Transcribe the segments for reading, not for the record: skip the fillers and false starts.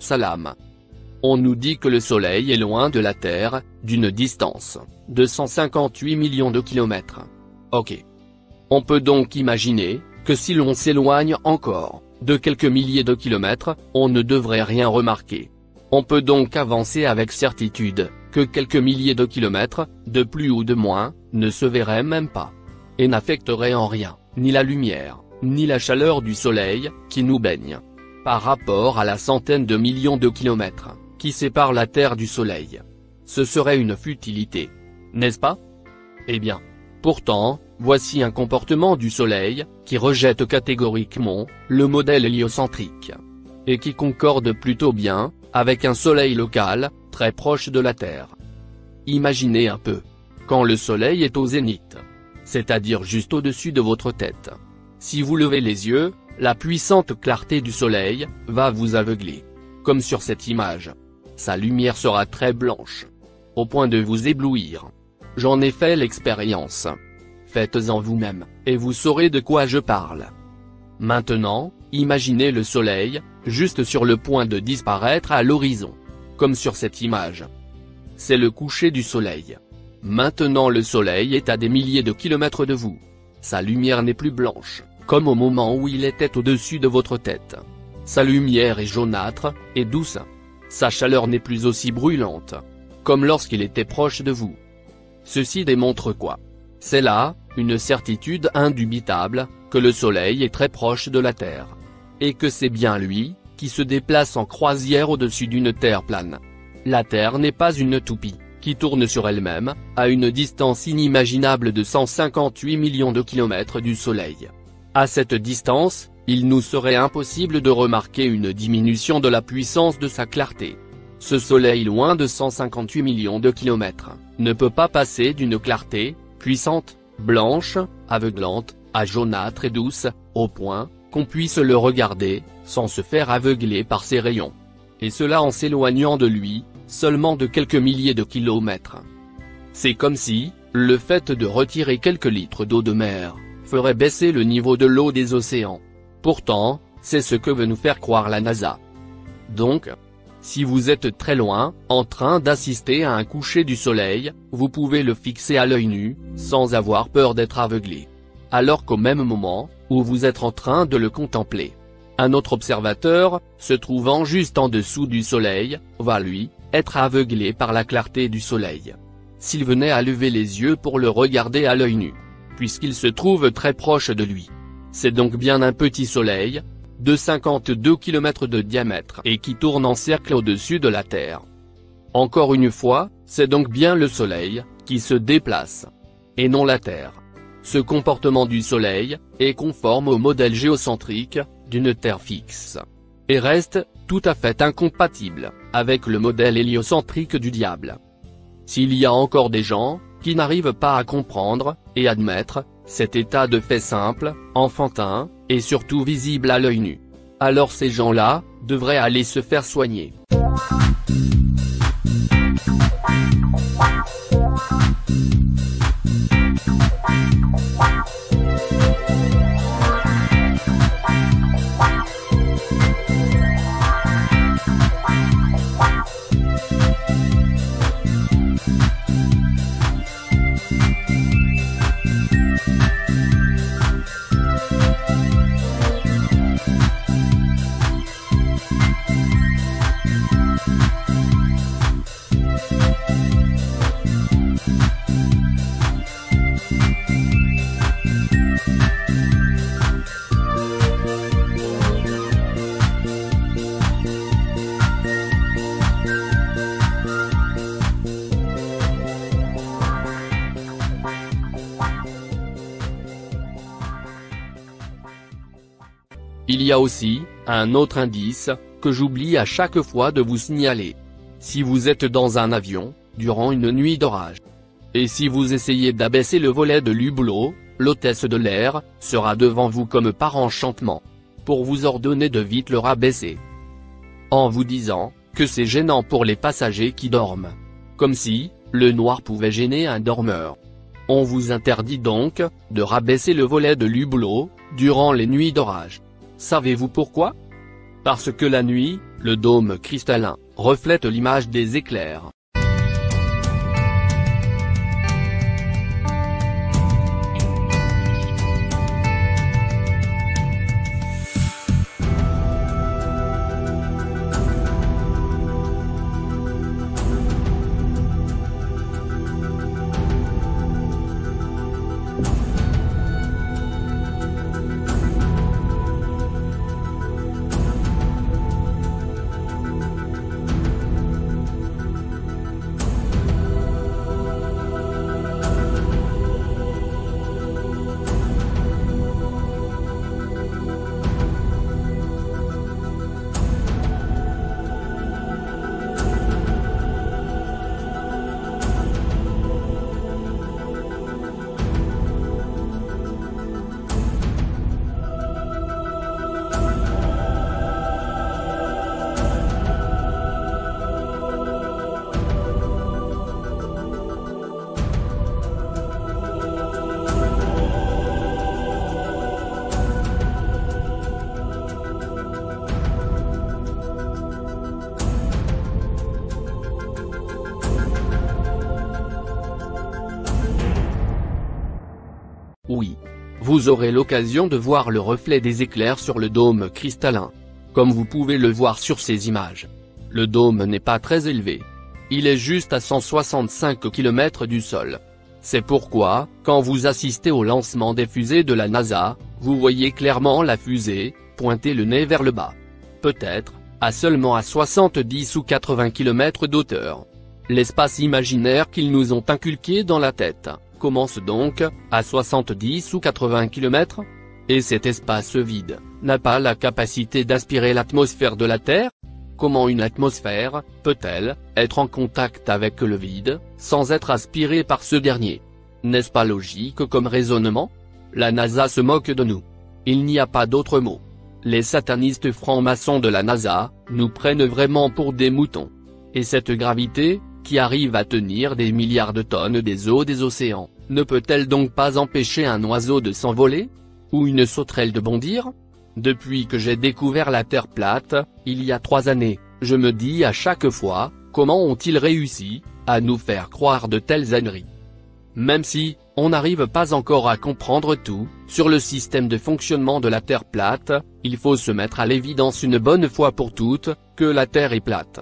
Salam. On nous dit que le Soleil est loin de la Terre, d'une distance de 158 millions de kilomètres. Ok. On peut donc imaginer que si l'on s'éloigne encore de quelques milliers de kilomètres, on ne devrait rien remarquer. On peut donc avancer avec certitude que quelques milliers de kilomètres, de plus ou de moins, ne se verraient même pas, et n'affecteraient en rien, ni la lumière, ni la chaleur du Soleil, qui nous baigne, par rapport à la centaine de millions de kilomètres qui séparent la Terre du Soleil. Ce serait une futilité, n'est-ce pas? Eh bien, pourtant, voici un comportement du Soleil, qui rejette catégoriquement le modèle héliocentrique, et qui concorde plutôt bien avec un Soleil local, très proche de la Terre. Imaginez un peu. Quand le Soleil est au zénith, c'est-à-dire juste au-dessus de votre tête, si vous levez les yeux, la puissante clarté du Soleil va vous aveugler. Comme sur cette image. Sa lumière sera très blanche, au point de vous éblouir. J'en ai fait l'expérience. Faites-en vous-même, et vous saurez de quoi je parle. Maintenant, imaginez le Soleil, juste sur le point de disparaître à l'horizon. Comme sur cette image. C'est le coucher du Soleil. Maintenant le Soleil est à des milliers de kilomètres de vous. Sa lumière n'est plus blanche, comme au moment où il était au-dessus de votre tête. Sa lumière est jaunâtre, et douce. Sa chaleur n'est plus aussi brûlante, comme lorsqu'il était proche de vous. Ceci démontre quoi? C'est là, une certitude indubitable, que le Soleil est très proche de la Terre. Et que c'est bien lui, qui se déplace en croisière au-dessus d'une Terre plane. La Terre n'est pas une toupie, qui tourne sur elle-même, à une distance inimaginable de 158 millions de kilomètres du Soleil. À cette distance, il nous serait impossible de remarquer une diminution de la puissance de sa clarté. Ce Soleil loin de 158 millions de kilomètres, ne peut pas passer d'une clarté, puissante, blanche, aveuglante, à jaunâtre et douce, au point qu'on puisse le regarder, sans se faire aveugler par ses rayons. Et cela en s'éloignant de lui, seulement de quelques milliers de kilomètres. C'est comme si, le fait de retirer quelques litres d'eau de mer, ferait baisser le niveau de l'eau des océans. Pourtant, c'est ce que veut nous faire croire la NASA. Donc, si vous êtes très loin, en train d'assister à un coucher du Soleil, vous pouvez le fixer à l'œil nu, sans avoir peur d'être aveuglé. Alors qu'au même moment, où vous êtes en train de le contempler, un autre observateur, se trouvant juste en dessous du Soleil, va lui, être aveuglé par la clarté du Soleil. S'il venait à lever les yeux pour le regarder à l'œil nu, puisqu'il se trouve très proche de lui. C'est donc bien un petit Soleil, de 52 km de diamètre et qui tourne en cercle au-dessus de la Terre. Encore une fois, c'est donc bien le Soleil, qui se déplace, et non la Terre. Ce comportement du Soleil, est conforme au modèle géocentrique, d'une Terre fixe. Et reste, tout à fait incompatible, avec le modèle héliocentrique du diable. S'il y a encore des gens, qui n'arrivent pas à comprendre, et admettre, cet état de fait simple, enfantin, et surtout visible à l'œil nu, alors ces gens-là, devraient aller se faire soigner. Il y a aussi, un autre indice, que j'oublie à chaque fois de vous signaler. Si vous êtes dans un avion, durant une nuit d'orage, et si vous essayez d'abaisser le volet de l'hublot, l'hôtesse de l'air, sera devant vous comme par enchantement, pour vous ordonner de vite le rabaisser. En vous disant, que c'est gênant pour les passagers qui dorment. Comme si, le noir pouvait gêner un dormeur. On vous interdit donc, de rabaisser le volet de l'hublot, durant les nuits d'orage. Savez-vous pourquoi? Parce que la nuit, le dôme cristallin reflète l'image des éclairs. Oui. Vous aurez l'occasion de voir le reflet des éclairs sur le dôme cristallin. Comme vous pouvez le voir sur ces images. Le dôme n'est pas très élevé. Il est juste à 165 km du sol. C'est pourquoi, quand vous assistez au lancement des fusées de la NASA, vous voyez clairement la fusée, pointer le nez vers le bas. Peut-être, à seulement 70 ou 80 km d'auteur. L'espace imaginaire qu'ils nous ont inculqué dans la tête commence donc, à 70 ou 80 km. Et cet espace vide, n'a pas la capacité d'aspirer l'atmosphère de la Terre? Comment une atmosphère, peut-elle, être en contact avec le vide, sans être aspirée par ce dernier? N'est-ce pas logique comme raisonnement? La NASA se moque de nous. Il n'y a pas d'autre mot. Les satanistes francs-maçons de la NASA, nous prennent vraiment pour des moutons. Et cette gravité, qui arrive à tenir des milliards de tonnes des eaux des océans, ne peut-elle donc pas empêcher un oiseau de s'envoler? Ou une sauterelle de bondir? Depuis que j'ai découvert la Terre plate, il y a 3 années, je me dis à chaque fois, comment ont-ils réussi à nous faire croire de telles âneries? Même si, on n'arrive pas encore à comprendre tout, sur le système de fonctionnement de la Terre plate, il faut se mettre à l'évidence une bonne fois pour toutes, que la Terre est plate.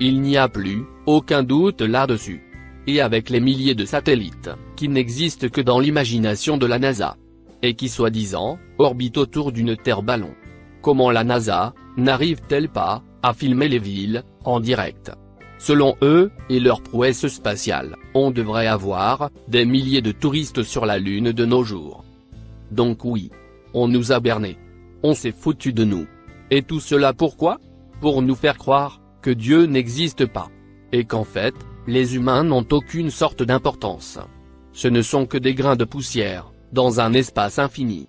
Il n'y a plus aucun doute là-dessus. Et avec les milliers de satellites, qui n'existent que dans l'imagination de la NASA, et qui soi-disant, orbitent autour d'une Terre ballon. Comment la NASA, n'arrive-t-elle pas, à filmer les villes, en direct? Selon eux, et leur prouesse spatiale, on devrait avoir, des milliers de touristes sur la Lune de nos jours. Donc oui. On nous a bernés. On s'est foutu de nous. Et tout cela pourquoi? Pour nous faire croire, que Dieu n'existe pas. Et qu'en fait, les humains n'ont aucune sorte d'importance. Ce ne sont que des grains de poussière, dans un espace infini.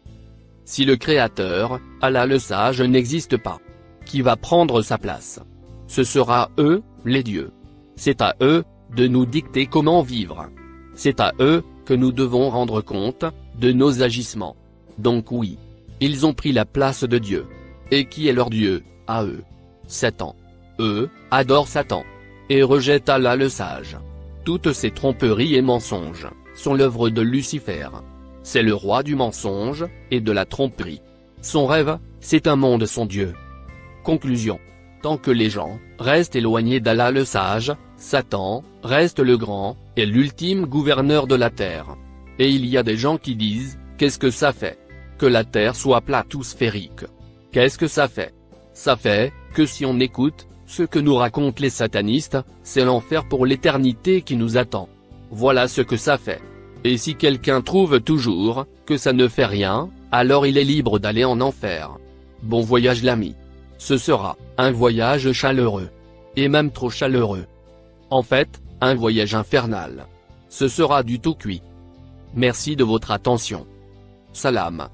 Si le Créateur, Allah le Sage n'existe pas, qui va prendre sa place? Ce sera eux, les dieux. C'est à eux, de nous dicter comment vivre. C'est à eux, que nous devons rendre compte, de nos agissements. Donc oui. Ils ont pris la place de Dieu. Et qui est leur Dieu, à eux? Satan. Eux, adorent Satan. Et rejettent Allah le Sage. Toutes ces tromperies et mensonges, sont l'œuvre de Lucifer. C'est le roi du mensonge, et de la tromperie. Son rêve, c'est un monde sans Dieu. Conclusion. Tant que les gens, restent éloignés d'Allah le Sage, Satan, reste le grand, et l'ultime gouverneur de la terre. Et il y a des gens qui disent, qu'est-ce que ça fait? Que la terre soit plate ou sphérique. Qu'est-ce que ça fait? Ça fait, que si on écoute, ce que nous racontent les satanistes, c'est l'enfer pour l'éternité qui nous attend. Voilà ce que ça fait. Et si quelqu'un trouve toujours, que ça ne fait rien, alors il est libre d'aller en enfer. Bon voyage l'ami. Ce sera, un voyage chaleureux. Et même trop chaleureux. En fait, un voyage infernal. Ce sera du tout cuit. Merci de votre attention. Salam.